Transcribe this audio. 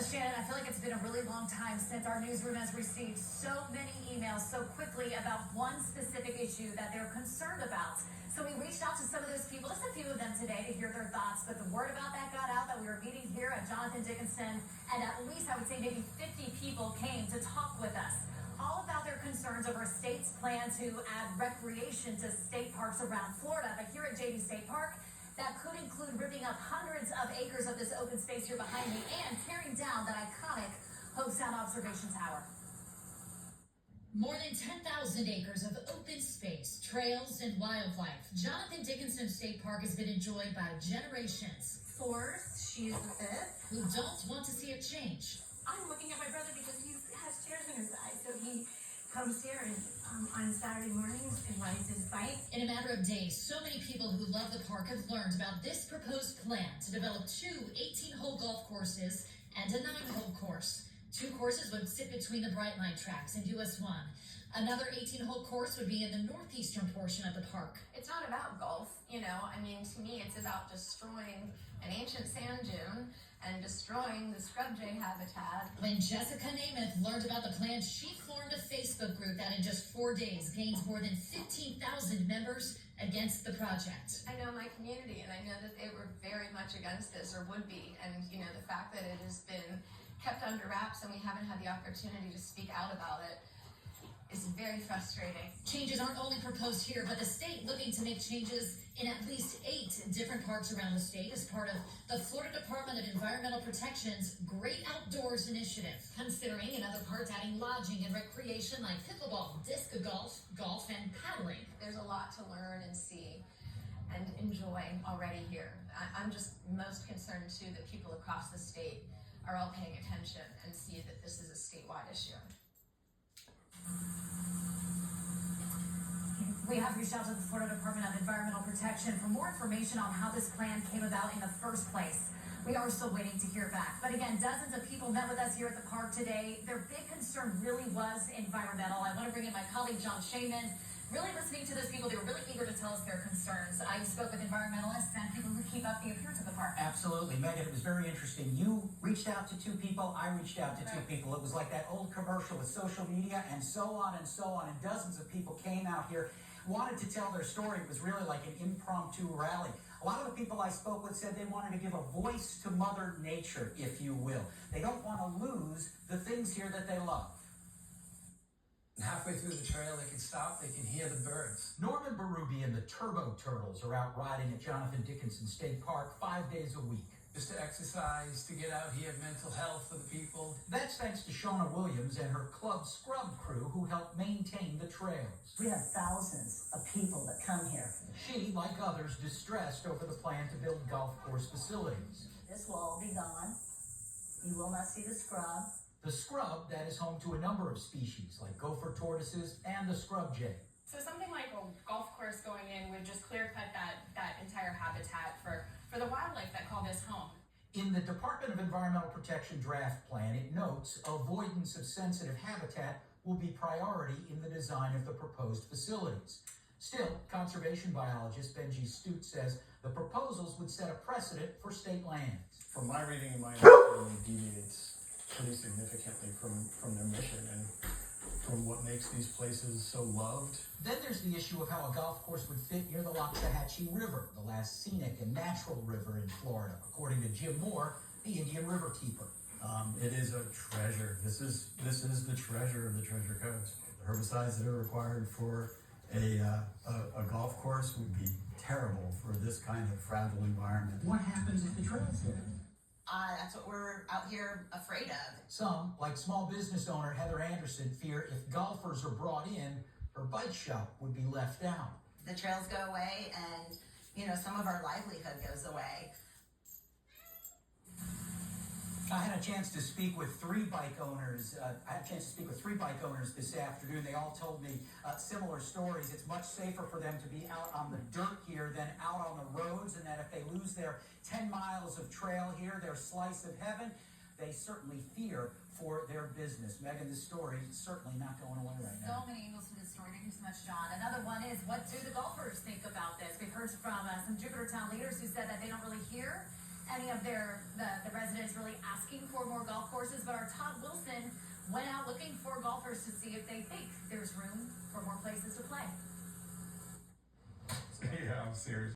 Shannon, I feel like it's been a really long time since our newsroom has received so many emails so quickly about one specific issue that they're concerned about. So we reached out to some of those people, just a few of them today, to hear their thoughts. But the word about that got out that we were meeting here at Jonathan Dickinson, and at least I would say maybe 50 people came to talk with us, all about their concerns over a state's plan to add recreation to state parks around Florida. But here at JD State Park, that could include ripping up hundreds of acres of this open space here behind me and tearing down that iconic Hope Sound Observation Tower. More than 10,000 acres of open space, trails, and wildlife. Jonathan Dickinson State Park has been enjoyed by generations. Fourth, she's the fifth. Who don't want to see it change. I'm looking at my brother because he has chairs in his eye, so he comes here and on Saturday mornings and rides his bike. In a matter of days, so many people who love the park have learned about this proposed plan to develop two 18-hole golf courses and a 9-hole course. 2 courses would sit between the Bright Line tracks and US 1. Another 18-hole course would be in the northeastern portion of the park. It's not about golf, you know. I mean, to me, it's about destroying an ancient sand dune and destroying the scrub jay habitat. When Jessica Namath learned about the plan, she formed a Facebook group that in just 4 days gained more than 15,000 members against the project. I know my community, and I know that they were very much against this, or would be. And, you know, the fact that it has been kept under wraps and we haven't had the opportunity to speak out about it is very frustrating. Changes aren't only proposed here, but the state looking to make changes in at least 8 different parks around the state as part of the Florida Department of Environmental Protection's Great Outdoors Initiative, considering in other parts adding lodging and recreation like pickleball, disc golf, and paddling. There's a lot to learn and see and enjoy already here. I'm just most concerned too that people across the state are all paying attention and see that this is a statewide issue. We have reached out to the Florida Department of Environmental Protection for more information on how this plan came about in the first place. We are still waiting to hear back. But again, dozens of people met with us here at the park today. Their big concern really was environmental. I want to bring in my colleague, John Shaman. Really listening to those people, they were really eager to tell us their concerns. I spoke with environmentalists and people who keep up the appearance of the park. Absolutely. Megan, it was very interesting. You reached out to 2 people, I reached out to 2 people. It was like that old commercial with social media and so on and so on. And dozens of people came out here, wanted to tell their story. It was really like an impromptu rally. A lot of the people I spoke with said they wanted to give a voice to Mother Nature, if you will. They don't want to lose the things here that they love. Halfway through the trail, they can stop, they can hear the birds. Norman Berube and the Turbo Turtles are out riding at Jonathan Dickinson State Park 5 days a week. Just to exercise, to get out here, mental health for the people. That's thanks to Shauna Williams and her club scrub crew who help maintain the trails. We have thousands of people that come here. She, like others, distressed over the plan to build golf course facilities. This will all be gone. You will not see the scrub. The scrub that is home to a number of species like gopher tortoises and the scrub jay. So something like a golf course going in would just clear cut that entire habitat for the wildlife that call this home. In the Department of Environmental Protection draft plan, it notes avoidance of sensitive habitat will be priority in the design of the proposed facilities. Still, conservation biologist Benji Stute says the proposals would set a precedent for state lands. From my reading and my understanding, it deviates pretty significantly from their mission and from what makes these places so loved. Then there's the issue of how a golf course would fit near the Loxahatchee River, the last scenic and natural river in Florida, according to Jim Moore, the Indian River keeper. It is a treasure. This is the treasure of the Treasure Coast. The herbicides that are required for a golf course would be terrible for this kind of fragile environment. What happens if the trails get it? That's what we're out here afraid of. Some, like small business owner Heather Anderson, fear if golfers are brought in, her bike shop would be left out. The trails go away and, you know, some of our livelihood goes away. I had a chance to speak with 3 bike owners. This afternoon. They all told me similar stories. It's much safer for them to be out on the dirt here than out on the roads, and that if they lose their 10 miles of trail here, their slice of heaven, they certainly fear for their business. Megan, this story is certainly not going away right now. So many angles to this story. Thank you so much, John. Another one is, what do the golfers think about this? We've heard from some Jupiter Town leaders who said that they don't really hear any of the residents really asking for more golf courses, but our Todd Wilson went out looking for golfers to see if they think there's room for more places to play. Yeah, I'm serious.